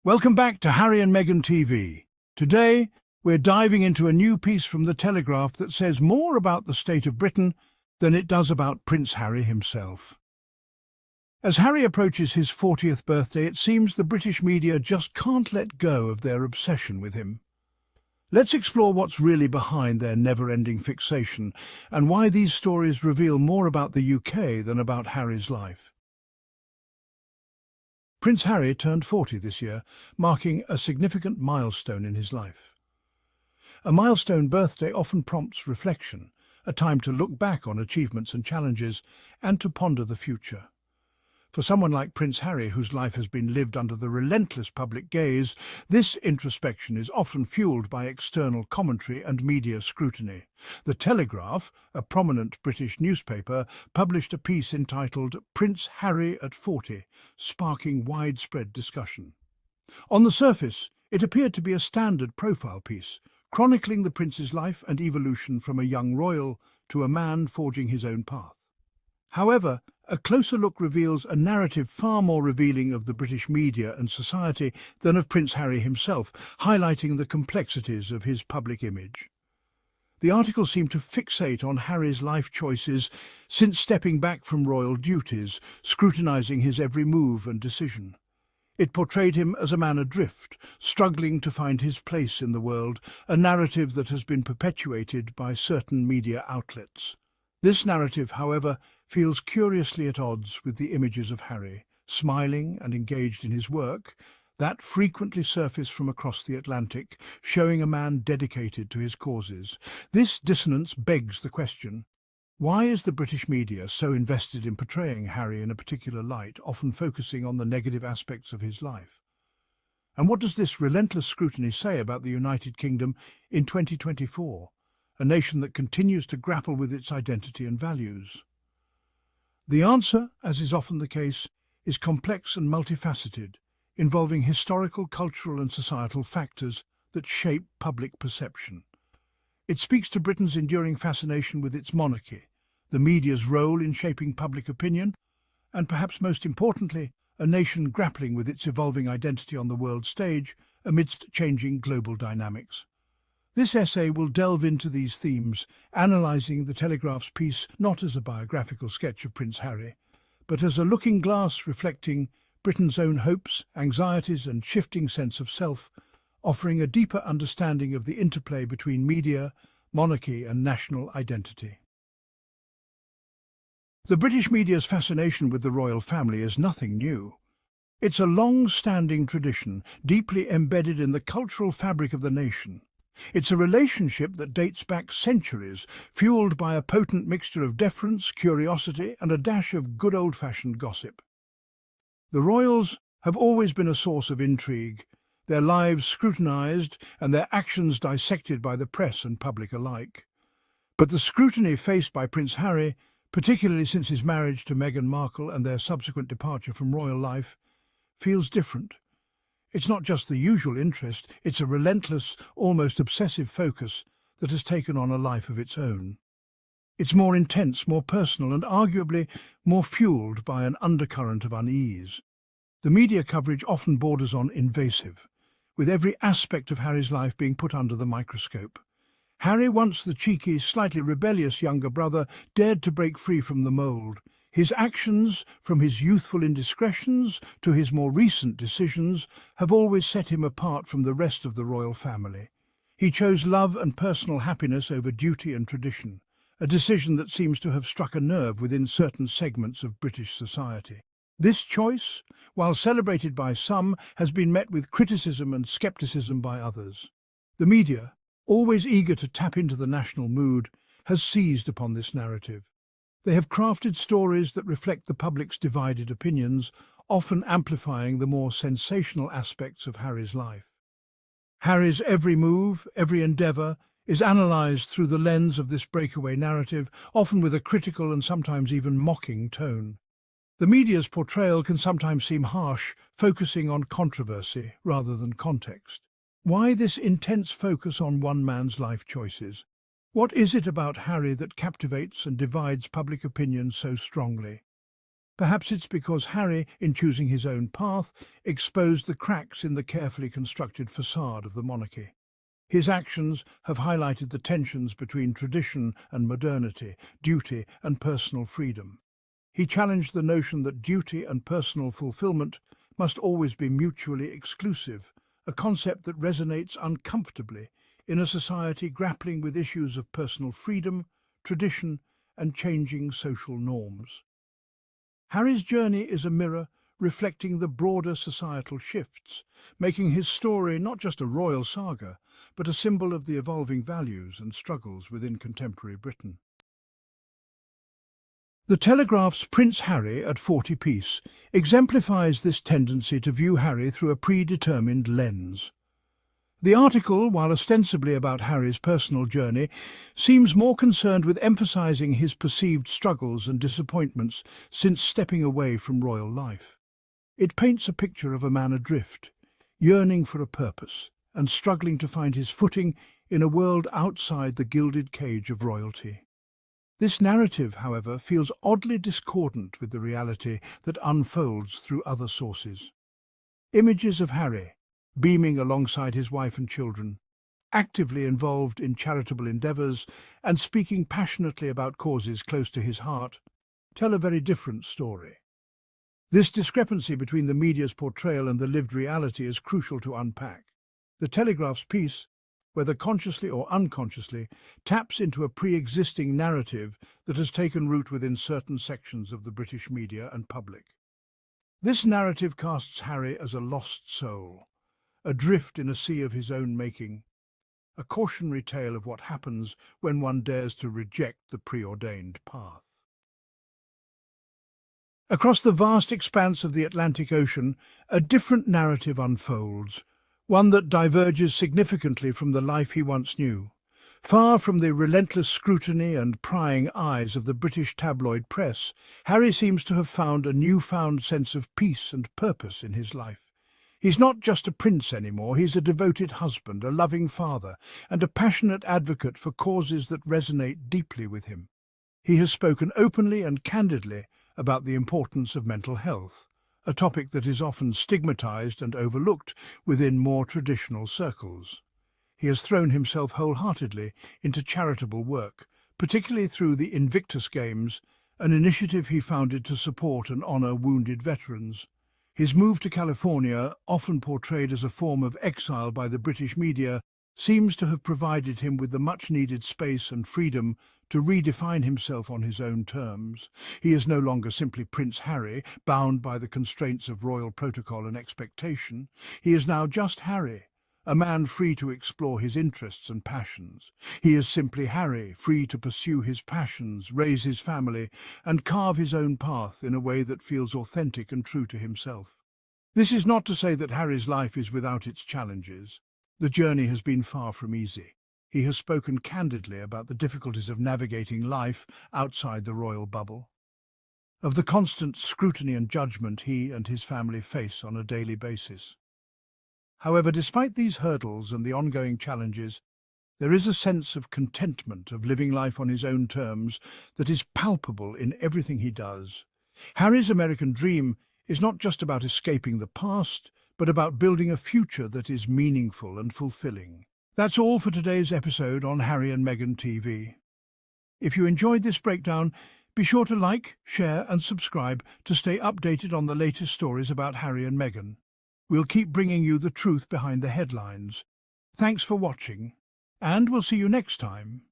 Welcome back to Harry and Meghan TV. Today, we're diving into a new piece from the Telegraph that says more about the state of Britain than it does about Prince Harry himself. As Harry approaches his 40th birthday, it seems the British media just can't let go of their obsession with him. Let's explore what's really behind their never-ending fixation and why these stories reveal more about the UK than about Harry's life. Prince Harry turned 40 this year, marking a significant milestone in his life. A milestone birthday often prompts reflection, a time to look back on achievements and challenges, and to ponder the future. For someone like Prince Harry, whose life has been lived under the relentless public gaze, this introspection is often fueled by external commentary and media scrutiny. The Telegraph, a prominent British newspaper, published a piece entitled "Prince Harry at 40, sparking widespread discussion." On the surface, it appeared to be a standard profile piece, chronicling the prince's life and evolution from a young royal to a man forging his own path. However, a closer look reveals a narrative far more revealing of the British media and society than of Prince Harry himself, highlighting the complexities of his public image. The article seemed to fixate on Harry's life choices since stepping back from royal duties, scrutinising his every move and decision. It portrayed him as a man adrift, struggling to find his place in the world, a narrative that has been perpetuated by certain media outlets. This narrative, however, feels curiously at odds with the images of Harry, smiling and engaged in his work, that frequently surface from across the Atlantic, showing a man dedicated to his causes. This dissonance begs the question: why is the British media so invested in portraying Harry in a particular light, often focusing on the negative aspects of his life? And what does this relentless scrutiny say about the United Kingdom in 2024, a nation that continues to grapple with its identity and values? The answer, as is often the case, is complex and multifaceted, involving historical, cultural and societal factors that shape public perception. It speaks to Britain's enduring fascination with its monarchy, the media's role in shaping public opinion, and perhaps most importantly, a nation grappling with its evolving identity on the world stage amidst changing global dynamics. This essay will delve into these themes, analysing the Telegraph's piece not as a biographical sketch of Prince Harry, but as a looking glass reflecting Britain's own hopes, anxieties and shifting sense of self, offering a deeper understanding of the interplay between media, monarchy and national identity. The British media's fascination with the royal family is nothing new. It's a long-standing tradition, deeply embedded in the cultural fabric of the nation. It's a relationship that dates back centuries, fueled by a potent mixture of deference, curiosity, and a dash of good old-fashioned gossip. The royals have always been a source of intrigue, their lives scrutinised and their actions dissected by the press and public alike. But the scrutiny faced by Prince Harry, particularly since his marriage to Meghan Markle and their subsequent departure from royal life, feels different. It's not just the usual interest, it's a relentless, almost obsessive focus that has taken on a life of its own. It's more intense, more personal, and arguably more fueled by an undercurrent of unease. The media coverage often borders on invasive, with every aspect of Harry's life being put under the microscope. Harry, once the cheeky, slightly rebellious younger brother, dared to break free from the mould. His actions, from his youthful indiscretions to his more recent decisions, have always set him apart from the rest of the royal family. He chose love and personal happiness over duty and tradition, a decision that seems to have struck a nerve within certain segments of British society. This choice, while celebrated by some, has been met with criticism and scepticism by others. The media, always eager to tap into the national mood, has seized upon this narrative. They have crafted stories that reflect the public's divided opinions, often amplifying the more sensational aspects of Harry's life. Harry's every move, every endeavour, is analysed through the lens of this breakaway narrative, often with a critical and sometimes even mocking tone. The media's portrayal can sometimes seem harsh, focusing on controversy rather than context. Why this intense focus on one man's life choices? What is it about Harry that captivates and divides public opinion so strongly? Perhaps it's because Harry, in choosing his own path, exposed the cracks in the carefully constructed facade of the monarchy. His actions have highlighted the tensions between tradition and modernity, duty and personal freedom. He challenged the notion that duty and personal fulfillment must always be mutually exclusive, a concept that resonates uncomfortably in a society grappling with issues of personal freedom, tradition, and changing social norms. Harry's journey is a mirror reflecting the broader societal shifts, making his story not just a royal saga, but a symbol of the evolving values and struggles within contemporary Britain. The Telegraph's Prince Harry at 40 piece exemplifies this tendency to view Harry through a predetermined lens. The article, while ostensibly about Harry's personal journey, seems more concerned with emphasizing his perceived struggles and disappointments since stepping away from royal life. It paints a picture of a man adrift, yearning for a purpose and struggling to find his footing in a world outside the gilded cage of royalty. This narrative, however, feels oddly discordant with the reality that unfolds through other sources. Images of Harry, beaming alongside his wife and children, actively involved in charitable endeavours and speaking passionately about causes close to his heart, tell a very different story. This discrepancy between the media's portrayal and the lived reality is crucial to unpack. The Telegraph's piece, whether consciously or unconsciously, taps into a pre-existing narrative that has taken root within certain sections of the British media and public. This narrative casts Harry as a lost soul, adrift in a sea of his own making, a cautionary tale of what happens when one dares to reject the preordained path. Across the vast expanse of the Atlantic Ocean, a different narrative unfolds, one that diverges significantly from the life he once knew. Far from the relentless scrutiny and prying eyes of the British tabloid press, Harry seems to have found a newfound sense of peace and purpose in his life. He's not just a prince anymore, he's a devoted husband, a loving father, and a passionate advocate for causes that resonate deeply with him. He has spoken openly and candidly about the importance of mental health, a topic that is often stigmatized and overlooked within more traditional circles. He has thrown himself wholeheartedly into charitable work, particularly through the Invictus Games, an initiative he founded to support and honor wounded veterans. His move to California, often portrayed as a form of exile by the British media, seems to have provided him with the much-needed space and freedom to redefine himself on his own terms. He is no longer simply Prince Harry, bound by the constraints of royal protocol and expectation. He is now just Harry, a man free to explore his interests and passions. He is simply Harry, free to pursue his passions, raise his family, and carve his own path in a way that feels authentic and true to himself. This is not to say that Harry's life is without its challenges. The journey has been far from easy. He has spoken candidly about the difficulties of navigating life outside the royal bubble, of the constant scrutiny and judgment he and his family face on a daily basis. However, despite these hurdles and the ongoing challenges, there is a sense of contentment of living life on his own terms that is palpable in everything he does. Harry's American dream is not just about escaping the past, but about building a future that is meaningful and fulfilling. That's all for today's episode on Harry and Meghan TV. If you enjoyed this breakdown, be sure to like, share and subscribe to stay updated on the latest stories about Harry and Meghan. We'll keep bringing you the truth behind the headlines. Thanks for watching, and we'll see you next time.